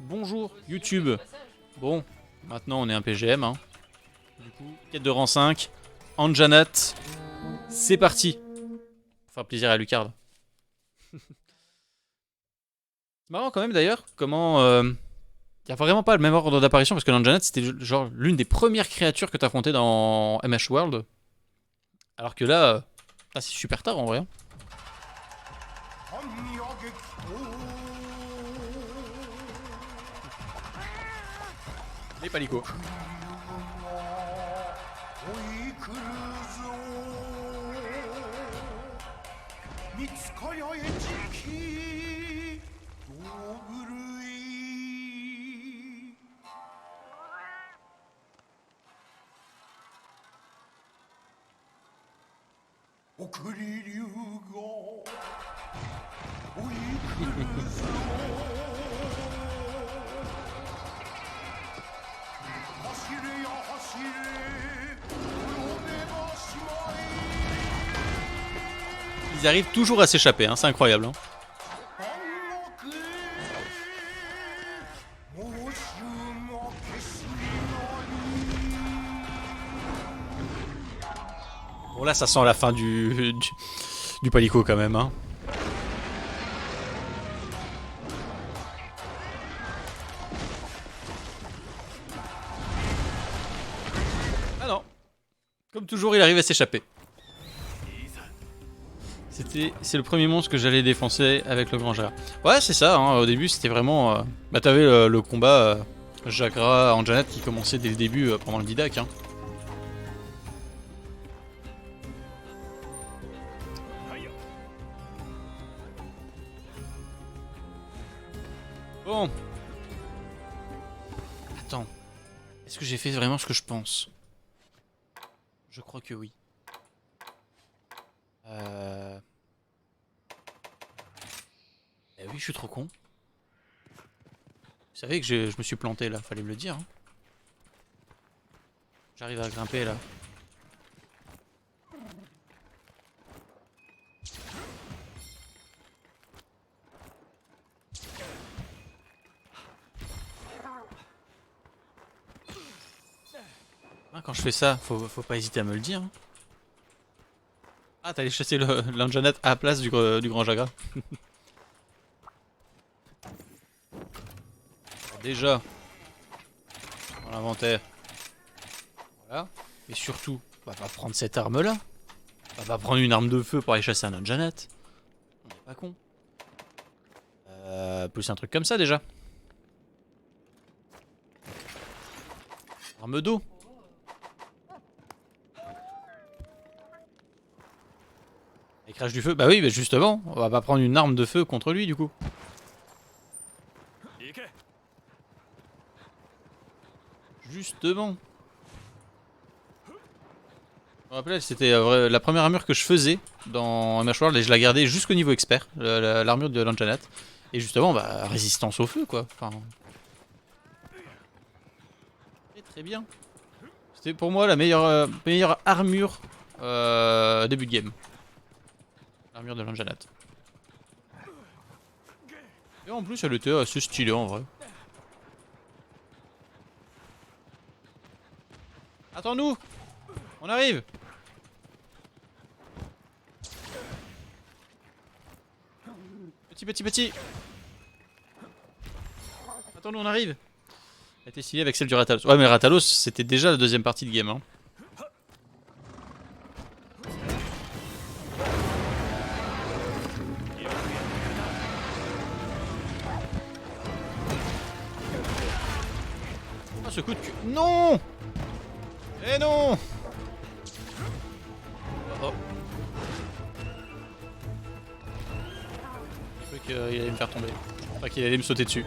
Bonjour YouTube. Bon, maintenant on est un PGM. Hein. Du coup, quête de rang 5. Anjanat. C'est parti. Pour faire plaisir à Lucard. C'est marrant quand même d'ailleurs comment... Il n'y a vraiment pas le même ordre d'apparition parce que l'Anjanat c'était genre l'une des premières créatures que tu affrontais dans MH World. Alors que là, c'est super tard en vrai. Hein. Les palicots. Ils arrivent toujours à s'échapper, hein, c'est incroyable. Hein. Bon là ça sent la fin du palico quand même. Hein. Ah non. Comme toujours il arrive à s'échapper. C'est le premier monstre que j'allais défoncer avec le grand Jagra. Ouais c'est ça, hein, au début c'était vraiment... Bah t'avais le combat Jagra-Anjanat qui commençait dès le début pendant le Didac. Hein. Bon. Attends. Est-ce que j'ai fait vraiment ce que je pense? Je crois que oui. Eh oui, je suis trop con. Vous savez que je me suis planté là, fallait me le dire. Hein. J'arrive à grimper là. Hein, quand je fais ça, faut pas hésiter à me le dire. Hein. Ah, t'allais chasser l'Anjanat à la place du grand Jagra. Déjà, dans l'inventaire. Voilà. Et surtout, on va pas prendre cette arme là. On va pas prendre une arme de feu pour aller chasser un Anjanat. On est pas con. Plus un truc comme ça déjà. Arme d'eau. Écrage du feu. Bah oui, bah justement, on va pas prendre une arme de feu contre lui du coup. Justement. Je me rappelle, c'était la première armure que je faisais dans MH World et je la gardais jusqu'au niveau expert, l'armure de l'Anjanat. Et justement, bah, résistance au feu quoi. Enfin... Très bien. C'était pour moi la meilleure armure début de game. L'armure de l'Anjanat. Et en plus, elle était assez stylée en vrai. Attends-nous! On arrive! Petit! Attends-nous, on arrive! Elle était stylée avec celle du Ratalos. Ouais, mais Ratalos, c'était déjà la deuxième partie de game. Hein. Oh, ce coup de cul. Non! Eh non! Oh. J'ai cru qu'il allait me faire tomber. Pas qu'il allait me sauter dessus.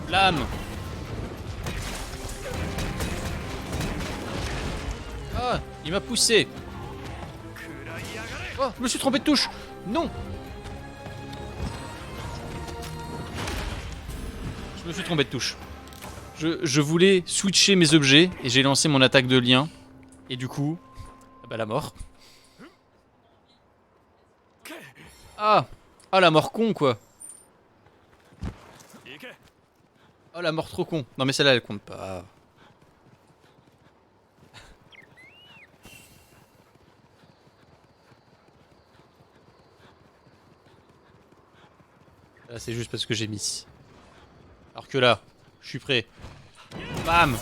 Lame! Ah, il m'a poussé. Oh, je me suis trompé de touche. Non. me suis trompé de touche. Je voulais switcher mes objets et j'ai lancé mon attaque de lien. Et du coup, bah la mort. Ah, ah la mort con quoi. Oh la mort trop con. Non mais celle-là elle compte pas. Là c'est juste parce que j'ai mis. Alors que là, je suis prêt. Bam.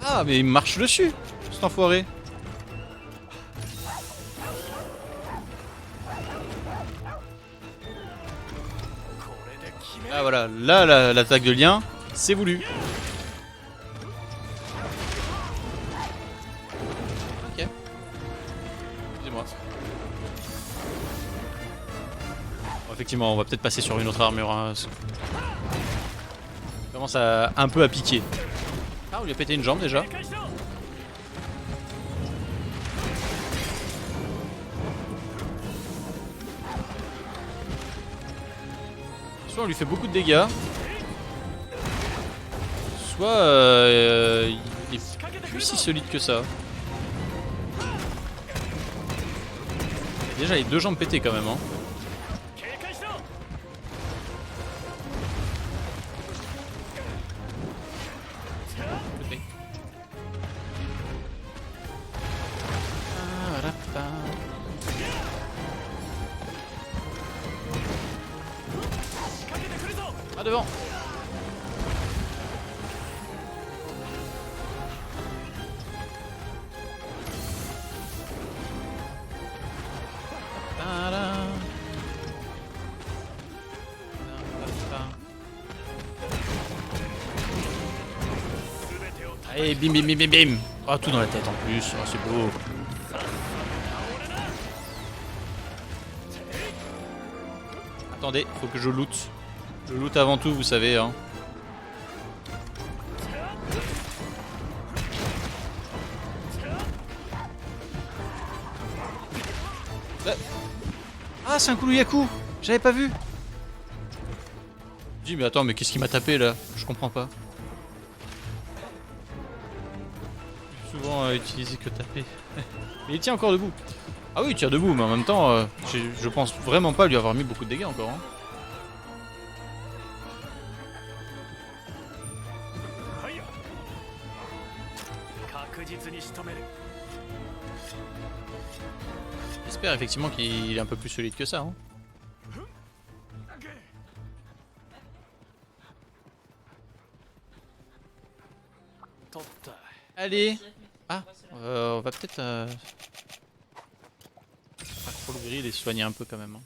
Ah mais il me marche dessus, cet enfoiré. Ah voilà, là l'attaque de lien, c'est voulu. Ok. Excusez-moi. Bon, effectivement, on va peut-être passer sur une autre armure. Hein. Ça commence un peu à piquer. Ah, on lui a pété une jambe déjà. Soit on lui fait beaucoup de dégâts, soit il est plus si solide que ça. Il a déjà les deux jambes pétées quand même. Hein. Ah devant. Allez, bim bim bim bim bim. Oh, tout dans la tête en plus, oh, c'est beau. Attendez, faut que je loot. Je loot avant tout, vous savez. Hein. Ah, c'est un Kuluyaku. J'avais pas vu. Je dis, mais attends, mais qu'est-ce qui m'a tapé là? Je comprends pas. Souvent utilisé que taper. Mais il tient encore debout. Ah oui, il tient debout, mais en même temps, je pense vraiment pas lui avoir mis beaucoup de dégâts encore. Hein. J'espère effectivement qu'il est un peu plus solide que ça. Hein. Allez. Ah, on va peut-être... Trop le grill et se soigner un peu quand même. Hein.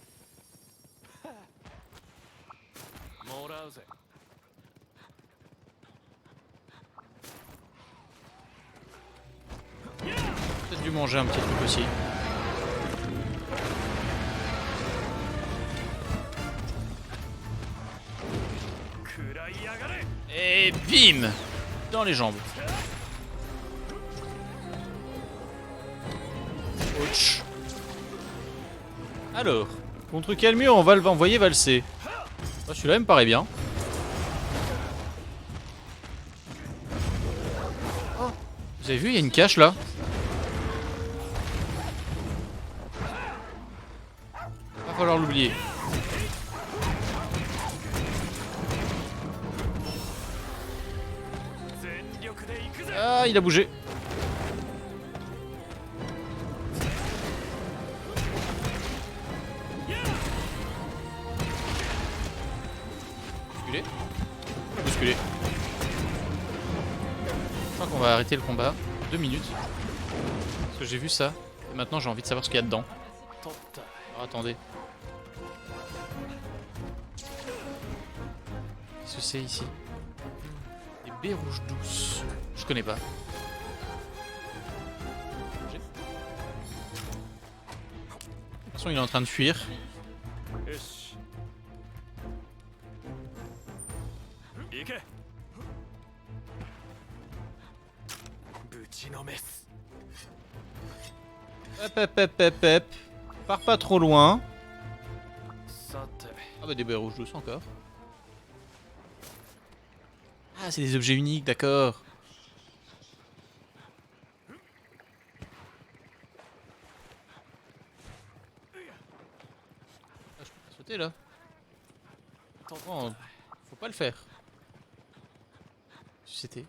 Peut-être dû manger un petit truc aussi. Et bim! Dans les jambes. Ouch. Alors, contre quel mur on va envoyer valser? Oh, celui-là me paraît bien. Oh, vous avez vu, il y a une cache là. Va falloir l'oublier. Ah, il a bougé. Bousculé. Bousculé. Je crois qu'on va arrêter le combat. 2 minutes. Parce que j'ai vu ça. Et maintenant j'ai envie de savoir ce qu'il y a dedans. Alors attendez. Qu'est-ce que c'est ici? Des baies rouges douces. Je connais pas. De toute façon, il est en train de fuir. Hep hep hep hep hep. Pars pas trop loin. Ah bah des baies rouges douces encore. Ah c'est des objets uniques, d'accord. Ah, je peux pas sauter là. Oh, faut pas le faire. C'était.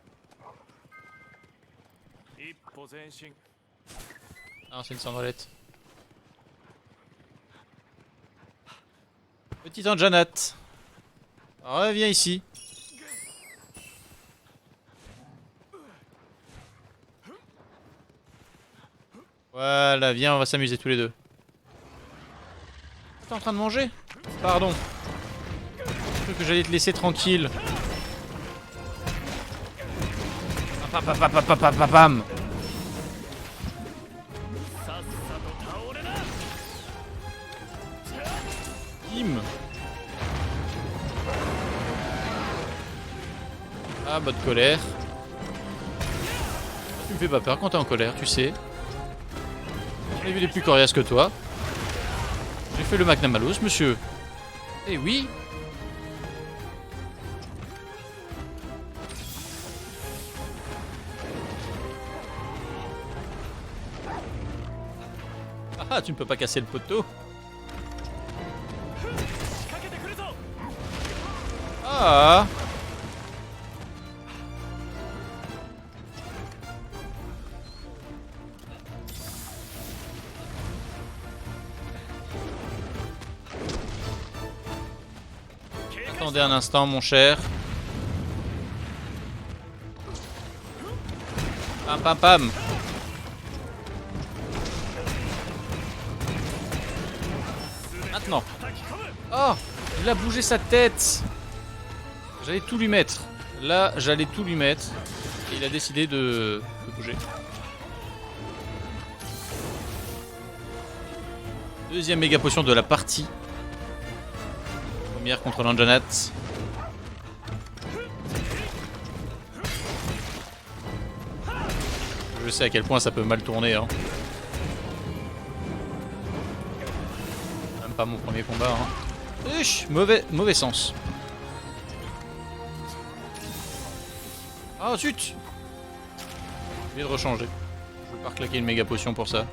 Ah c'est une cendrelette. Petite Anjanat. Reviens ici. Voilà, viens, on va s'amuser tous les deux. T'es en train de manger? Pardon. Je crois que j'allais te laisser tranquille. Pam. Kim. Ah, mode colère. Tu me fais pas peur quand t'es en colère, tu sais. J'ai vu des plus coriaces que toi. J'ai fait le Magnum Malus, monsieur. Eh oui. Ah, tu ne peux pas casser le poteau. Ah. Attendez un instant, mon cher. Pam pam pam. Maintenant. Oh, il a bougé sa tête. J'allais tout lui mettre. Là, j'allais tout lui mettre. Et il a décidé de bouger. Deuxième méga potion de la partie. Première contre l'Anjanat. Je sais à quel point ça peut mal tourner. Hein. Même pas mon premier combat. Hein. Uch, mauvais sens. Ah zut! Je vais de rechanger. Je vais pas reclaquer une méga potion pour ça.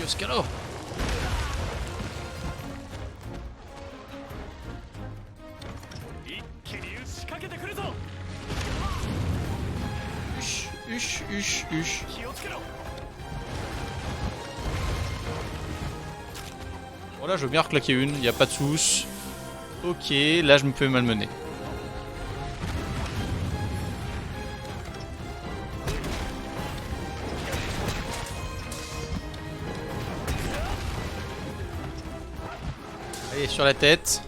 Yoskalo! Huch. Bon là je veux bien reclaquer une, y a pas de soucis. Ok, là je me fais malmener. Allez, sur la tête.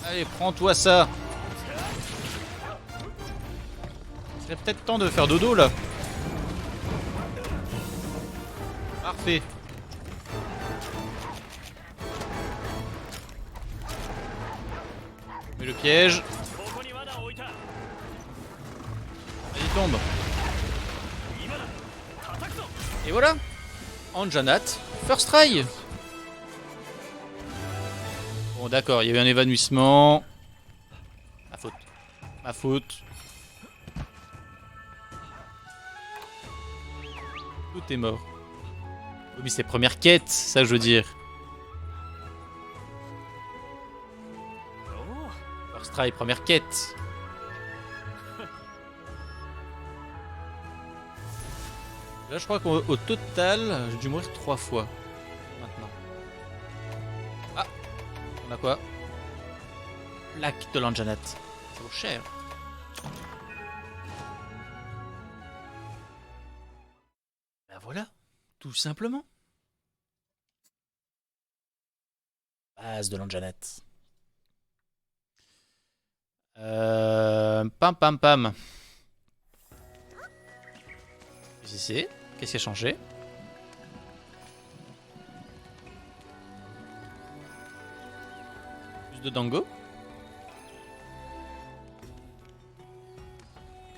Allez, prends-toi ça. Il serait peut-être temps de faire dodo là. Parfait. Mets le piège. Allez, tombe. Et voilà. Anjanat, first try. Bon d'accord, il y a eu un évanouissement. Ma faute. Tout est mort. Oui, mais c'est première quête, ça je veux dire. First try, première quête. Là je crois qu'au total, j'ai dû mourir 3 fois. Maintenant. Ah, on a quoi? Lac de l'Anjanat. Ça vaut cher. Ben voilà, tout simplement. Base de l'Anjanat. Pam. ZZ. Qu'est-ce qui a changé? Plus de dango.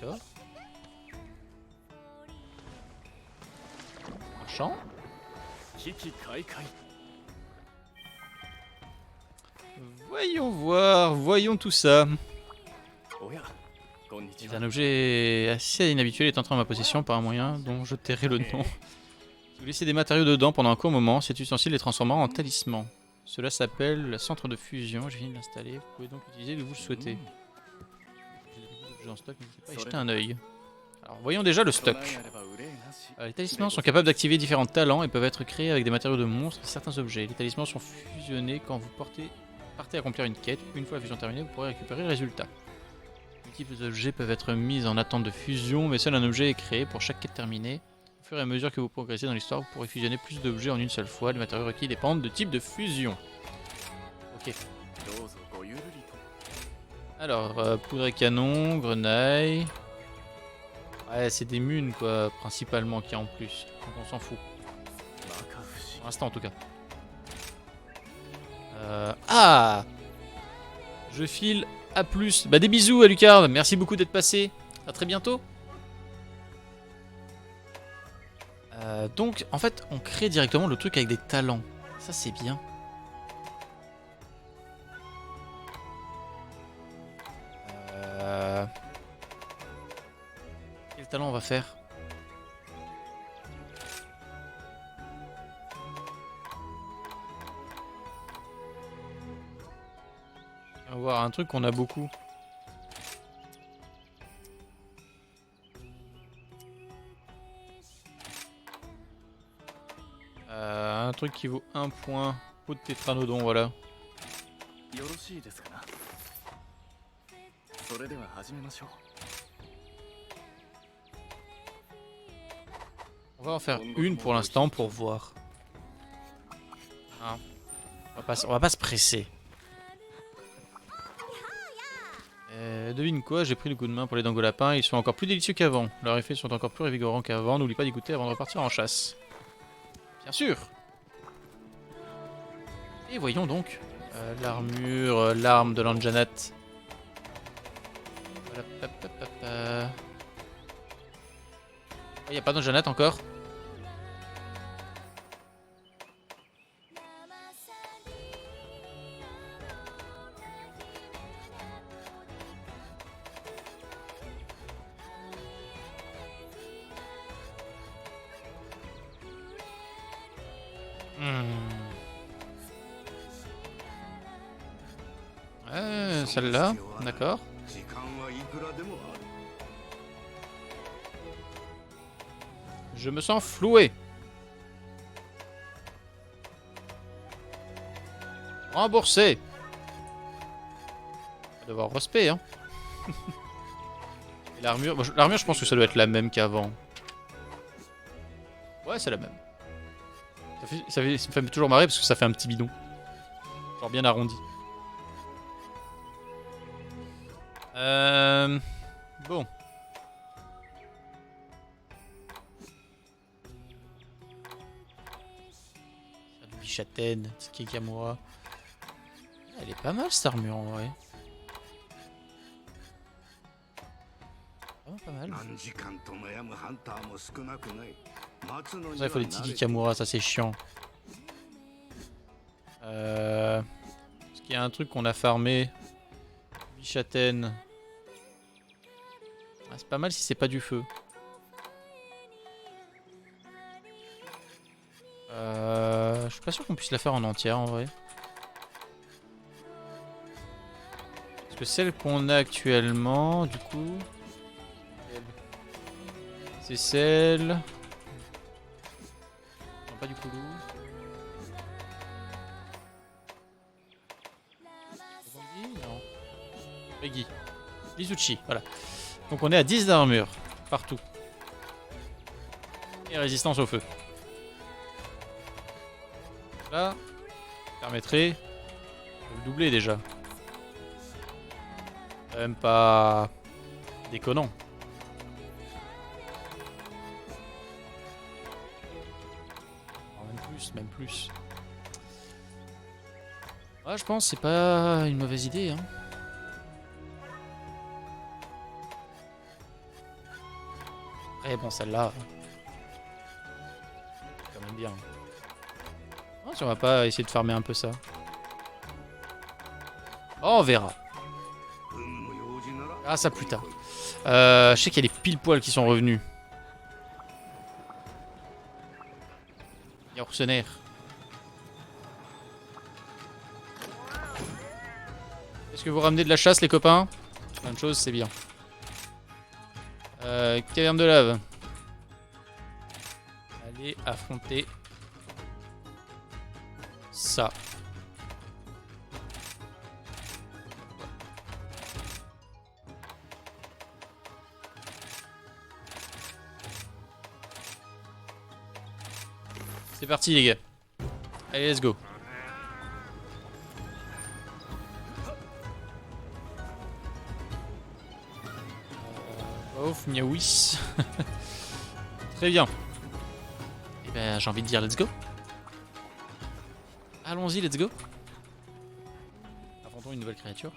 D'accord. Marchand. Voyons voir, voyons tout ça. Et un objet assez inhabituel est entré en ma possession par un moyen dont je tairai le nom. Si vous laissez des matériaux dedans pendant un court moment, cet ustensile les transformera en talisman. Cela s'appelle le centre de fusion. J'ai fini de l'installer. Vous pouvez donc l'utiliser où vous le souhaitez. J'ai des objets en stock, n'hésitez pas à y jeter un œil. Alors voyons déjà le stock. Les talismans sont capables d'activer différents talents et peuvent être créés avec des matériaux de monstres et certains objets. Les talismans sont fusionnés quand vous partez accomplir une quête. Une fois la fusion terminée, vous pourrez récupérer le résultat. Multiples objets peuvent être mis en attente de fusion, mais seul un objet est créé pour chaque quête terminée. Au fur et à mesure que vous progressez dans l'histoire, vous pourrez fusionner plus d'objets en une seule fois. Les matériaux requis dépendent de type de fusion. Ok. Alors, poudre et canon, grenaille. Ouais, c'est des munes quoi, principalement qui en plus. Donc on s'en fout. Pour l'instant en tout cas. Ah, je file à plus. Bah des bisous à Lucard, merci beaucoup d'être passé. À très bientôt. Donc en fait on crée directement le truc avec des talents. Ça c'est bien. Quel talent on va faire? On va voir un truc qu'on a beaucoup. Un truc qui vaut 1 point. Peau de tétranodon, voilà. On va en faire une pour l'instant pour voir. Hein. On va pas se presser. Devine quoi, j'ai pris le coup de main pour les dangolapins, ils sont encore plus délicieux qu'avant. Leurs effets sont encore plus revigorants qu'avant, n'oublie pas d'y goûter avant de repartir en chasse. Bien sûr. Et voyons donc l'armure, l'arme de l'Anjanat. Il n'y a pas d'Anjanat encore. Celle-là, d'accord. Je me sens floué. Remboursé. On va devoir respect, hein. L'armure, bon, l'armure, je pense que ça doit être la même qu'avant. Ouais, c'est la même. Ça me fait toujours marrer parce que ça fait un petit bidon. Genre bien arrondi. Bon. Salut Châtaine, Tsukigamura. Elle est pas mal cette armure en vrai. Vraiment pas mal. Ça, il faut des Tsukigamura, ça c'est chiant. Parce qu'il y a un truc qu'on a farmé. Châtaine. Ah, c'est pas mal si c'est pas du feu. Je suis pas sûr qu'on puisse la faire en entière en vrai. Parce que celle qu'on a actuellement, du coup... C'est celle... Non, pas du Koulou. Non. Reggie. Lizuchi, voilà. Donc on est à 10 d'armure, partout. Et résistance au feu. Là, permettrait de le doubler déjà. Quand même pas déconnant. pense, même plus. Ouais, je pense que c'est pas une mauvaise idée. Hein. Après, bon, celle-là, c'est quand même bien. Oh, si on va pas essayer de farmer un peu ça. Oh, on verra. Ah, ça plus tard. Je sais qu'il y a des pile-poils qui sont revenus. Yorksener. Est-ce que vous ramenez de la chasse, les copains? Plein de choses, c'est bien. Caverne de lave. Allez affronter ça. C'est parti les gars. Allez, let's go. Ouf, miaouis. Très bien. Et ben, j'ai envie de dire let's go. Allons-y, let's go. Affrontons une nouvelle créature.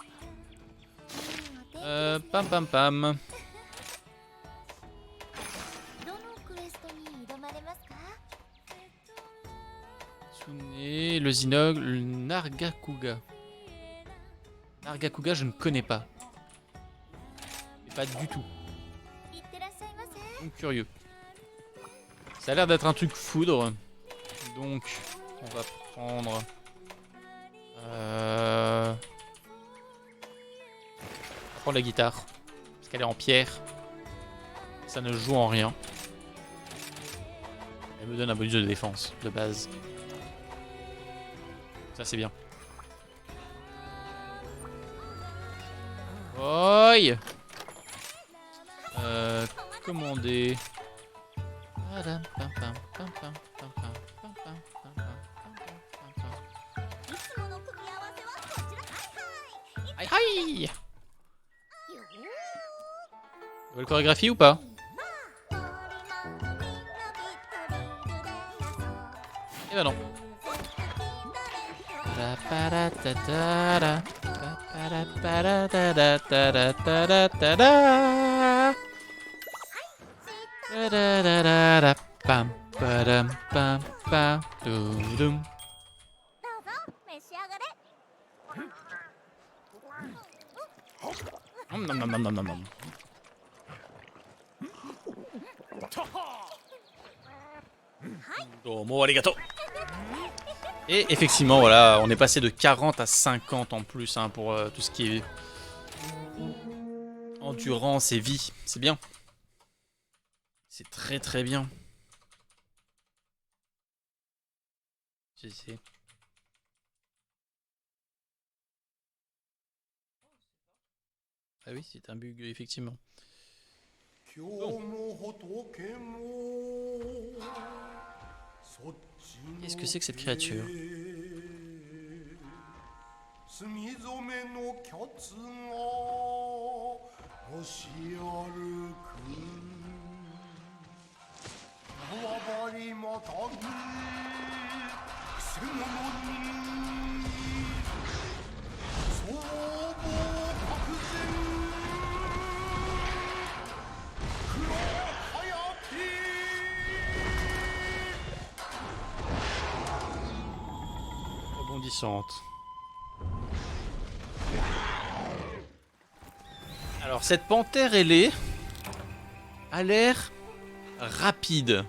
Pam pam pam. Tsune, le Zinog, le Nargacuga. Nargacuga, je ne connais pas. Mais pas du tout. Donc curieux. Ça a l'air d'être un truc foudre. Donc, on va prendre... On va prendre la guitare. Parce qu'elle est en pierre. Ça ne joue en rien. Elle me donne un bonus de défense, de base. Ça, c'est bien. Oi! Commander. Aïe aïe! Nouvelle chorégraphie ou pas? Eh ben non. Pam padam pam pam dum. Nom nom nom nom nom nom. Domo arigato. Et effectivement, voilà, on est passé de 40 à 50 en plus hein, pour tout ce qui est endurance et vie. C'est bien. C'est très très bien. C'est... Ah oui, c'est un bug, effectivement. Bon. Qu'est-ce que c'est que cette créature? Rebondissante. Alors cette panthère ailée a l'air rapide.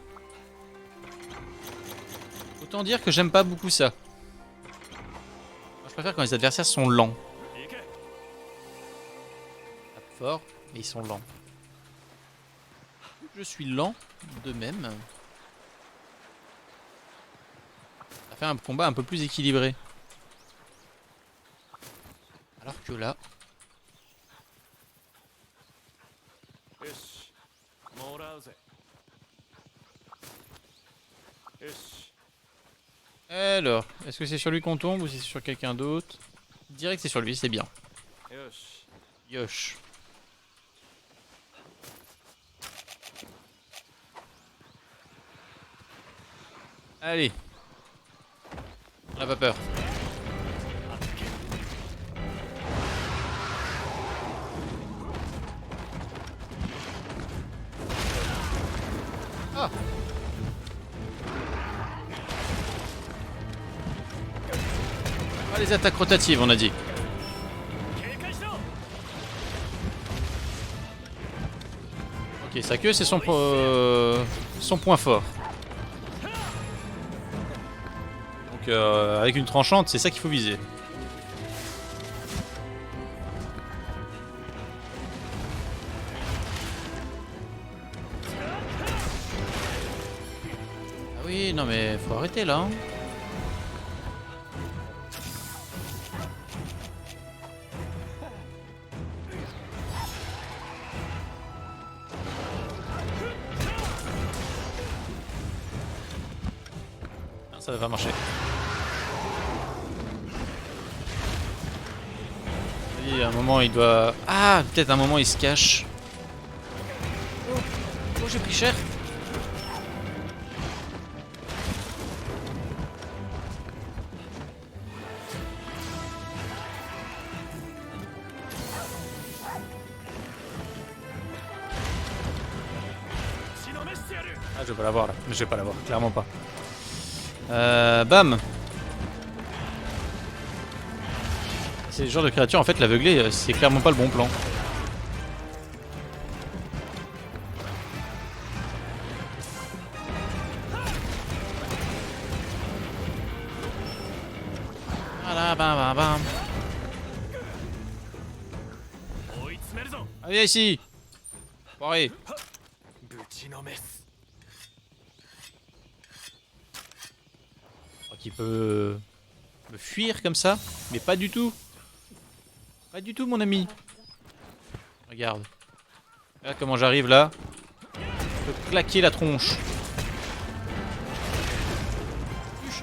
Autant dire que j'aime pas beaucoup ça. Moi, je préfère quand les adversaires sont lents. Tape fort, mais ils sont lents. Je suis lent de même. Ça fait un combat un peu plus équilibré. Alors que là... Alors, est-ce que c'est sur lui qu'on tombe ou c'est sur quelqu'un d'autre? Je dirais que c'est sur lui, c'est bien. Yosh. Allez. On n'a pas peur. Ah. Ah, les attaques rotatives, on a dit. Ok, sa queue, c'est son point fort. Donc, avec une tranchante, c'est ça qu'il faut viser. Ah oui, non mais faut arrêter là. Hein. Ça va pas marcher. Oui, à un moment il doit... Ah, peut-être à un moment il se cache. Oh, j'ai pris cher. Ah, je vais pas l'avoir là. Mais je vais pas l'avoir, clairement pas. Bam. C'est le genre de créature, en fait, l'aveugler, c'est clairement pas le bon plan. Voilà, bam, bam, bam. Ah, viens ici. Pareil. Qui peut me fuir comme ça, mais pas du tout. Pas du tout, mon ami. Regarde. Regarde comment j'arrive là. Je peux claquer la tronche.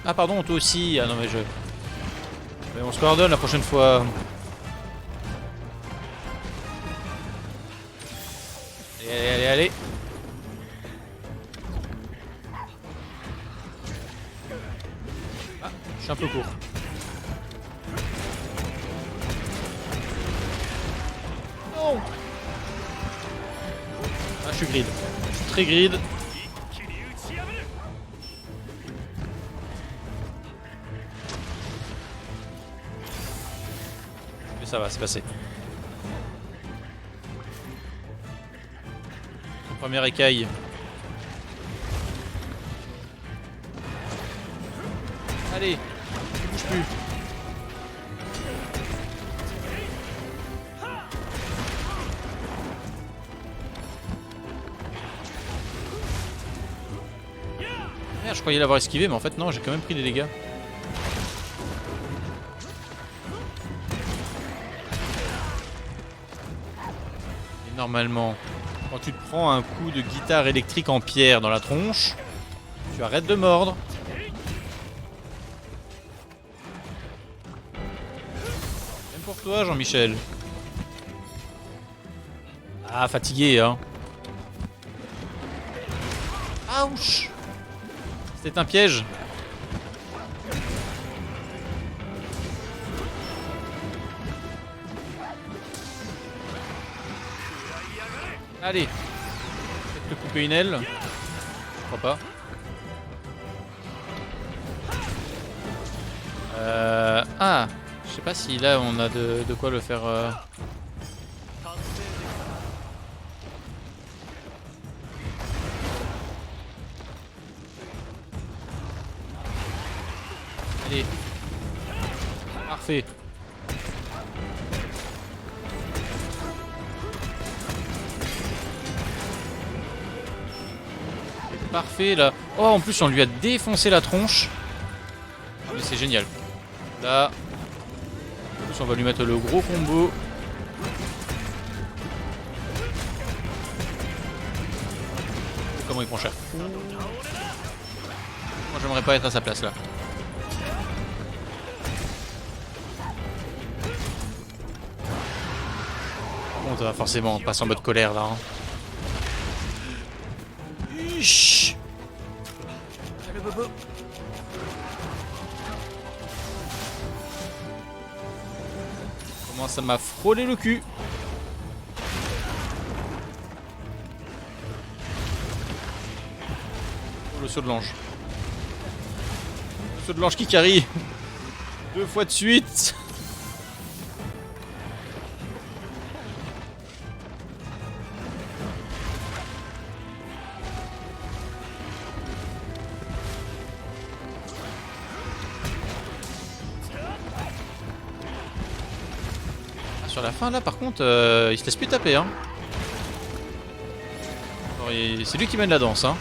Ah pardon, toi aussi. Ah non mais je... Mais on se coordonne la prochaine fois. Allez, allez, allez, allez. Ah, je suis un peu court. Non. Ah, je suis grid. Je suis très grid. Mais ça va, c'est passé. Son premier écaille. Allez, ne bouge plus. Merde, je croyais l'avoir esquivé, mais en fait non, j'ai quand même pris des dégâts. Et normalement, quand tu te prends un coup de guitare électrique en pierre dans la tronche, tu arrêtes de mordre. Même pour toi, Jean-Michel. Ah, fatigué, hein. Ouch! C'était un piège. Allez. Peut-être te couper une aile. Je crois pas. Ah. Je sais pas si là on a de quoi le faire... Allez. Parfait. Parfait là. Oh, en plus on lui a défoncé la tronche. Mais c'est génial. Là. En plus on va lui mettre le gros combo. Comment il prend cher. Moi j'aimerais pas être à sa place là. On va forcément passer en mode colère là. Hein. Chut. Le bobo. Comment ça m'a frôlé le cul. Oh, le saut de l'ange. Le saut de l'ange qui carry. 2 fois de suite. Sur la fin là par contre il se laisse plus taper hein. C'est lui qui mène la danse hein.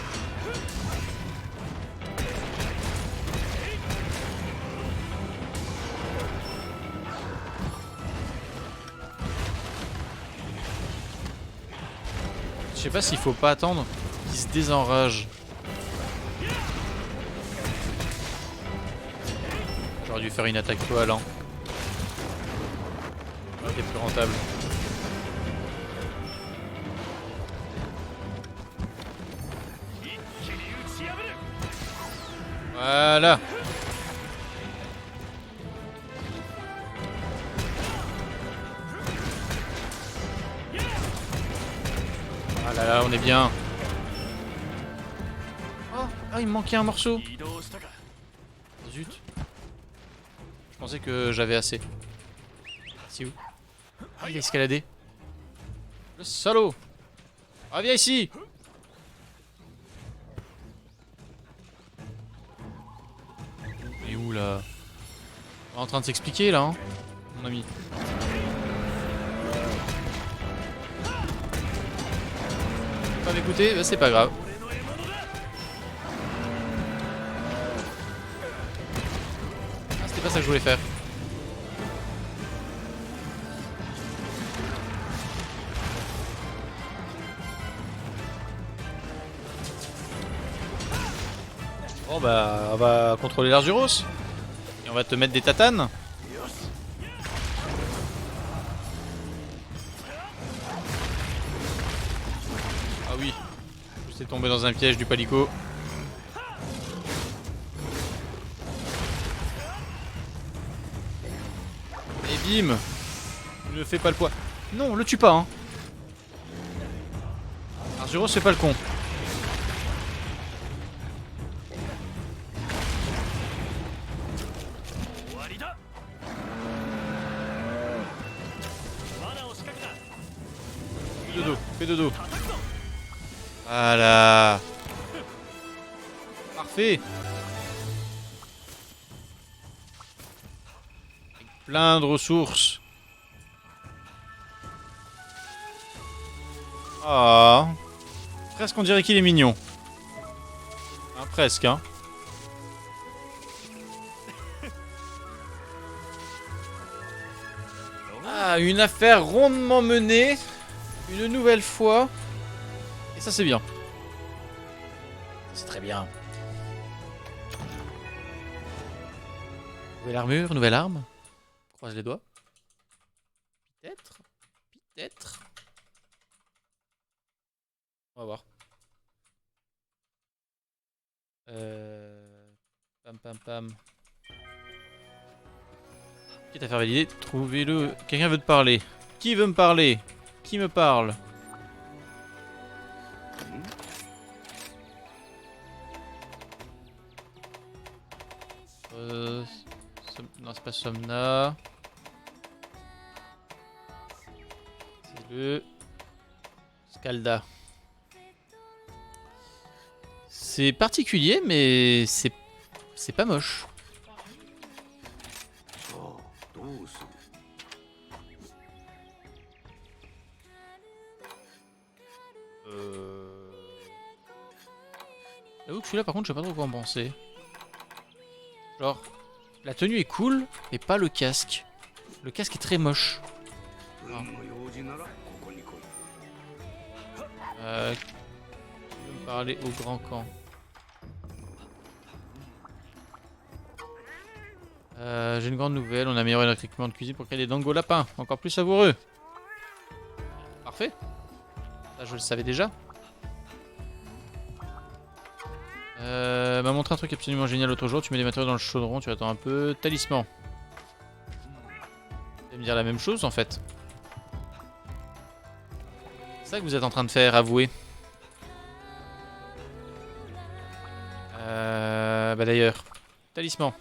Je sais pas s'il faut pas attendre qu'il se désenrage. J'aurais dû faire une attaque toile hein. C'est plus rentable. Voilà. Ah là là, on est bien. Oh, ah, il me manquait un morceau. Zut. Je pensais que j'avais assez. C'est où? Ah, il a escaladé. Le salaud. Ah, viens ici. Et où là? On est en train de s'expliquer là, hein, mon ami. Pas m'écouter, bah, c'est pas grave. Ah, c'était pas ça que je voulais faire. Bon bah on va contrôler l'Arzuros. Et on va te mettre des tatanes. Ah oui. Je suis tombé dans un piège du palico. Et bim. Ne fais pas le poids. Non, le tue pas hein. Arzuros fait pas le con. Fais dodo. Voilà. Parfait. Avec plein de ressources. Ah. Presque on dirait qu'il est mignon. Hein, presque hein. Ah, une affaire rondement menée. Une nouvelle fois. Et ça c'est bien. C'est très bien. Nouvelle armure, nouvelle arme. Croise les doigts. Peut-être. Peut-être. On va voir. Pam pam pam. Quitte à faire valider, trouvez-le. Quelqu'un veut te parler. Qui veut me parler? Qui me parle? Non, c'est pas Somna. C'est le Scalda. C'est particulier, mais c'est pas moche. J'avoue que celui-là, par contre, je sais pas trop quoi en penser. Genre, la tenue est cool, mais pas le casque. Le casque est très moche. Ah. Qui veut me parler au grand camp? J'ai une grande nouvelle, on a amélioré notre équipement de cuisine pour créer des dango lapins, encore plus savoureux. Parfait. Ça, je le savais déjà. M'a montré un truc absolument génial l'autre jour. Tu mets des matériaux dans le chaudron, tu attends un peu. Talisman. me dire la même chose en fait. C'est ça que vous êtes en train de faire, avouez. Bah d'ailleurs, talisman.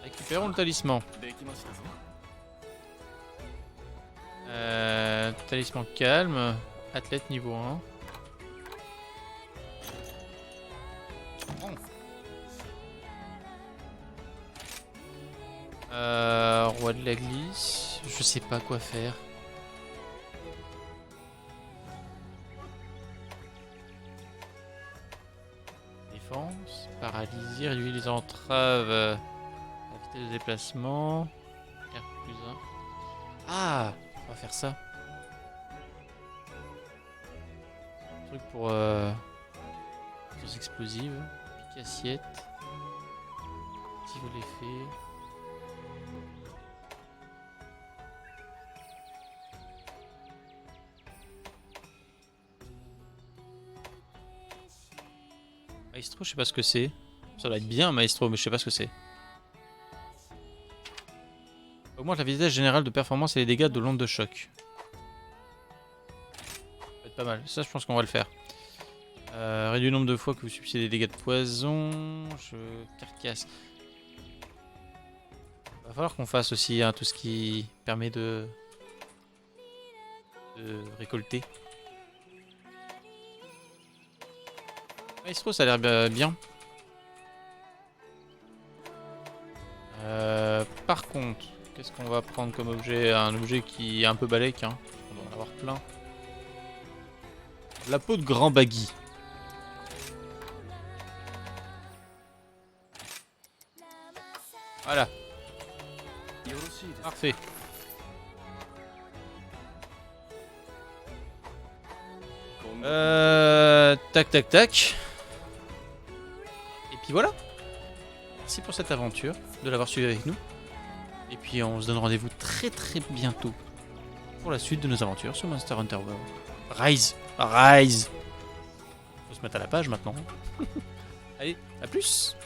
Récupérons le talisman. Talisman calme. Athlète niveau 1. Roi de la glisse. Je sais pas quoi faire. Défense. Paralysie. Réduit les entraves. La vitesse de déplacement. R plus 1. Ah, on va faire ça. Un truc pour source explosive. Pique assiette. Active l'effet. Maestro, je sais pas ce que c'est. Ça doit être bien, Maestro, mais je sais pas ce que c'est. Augmente la vitesse générale de performance et les dégâts de l'onde de choc. Ça peut être pas mal. Ça, je pense qu'on va le faire. Réduit le nombre de fois que vous subissez des dégâts de poison. Carcasse. Va falloir qu'on fasse aussi hein, tout ce qui permet de récolter. Maestro, ça a l'air bien. Par contre, qu'est-ce qu'on va prendre comme objet? Un objet qui est un peu balèque. Hein. On va en avoir plein. La peau de grand baggy. Voilà. Parfait. Tac tac tac. Et puis voilà. Merci pour cette aventure, de l'avoir suivi avec nous. Et puis on se donne rendez-vous très très bientôt pour la suite de nos aventures sur Monster Hunter World. Rise. Rise. Faut se mettre à la page maintenant. Allez, à plus.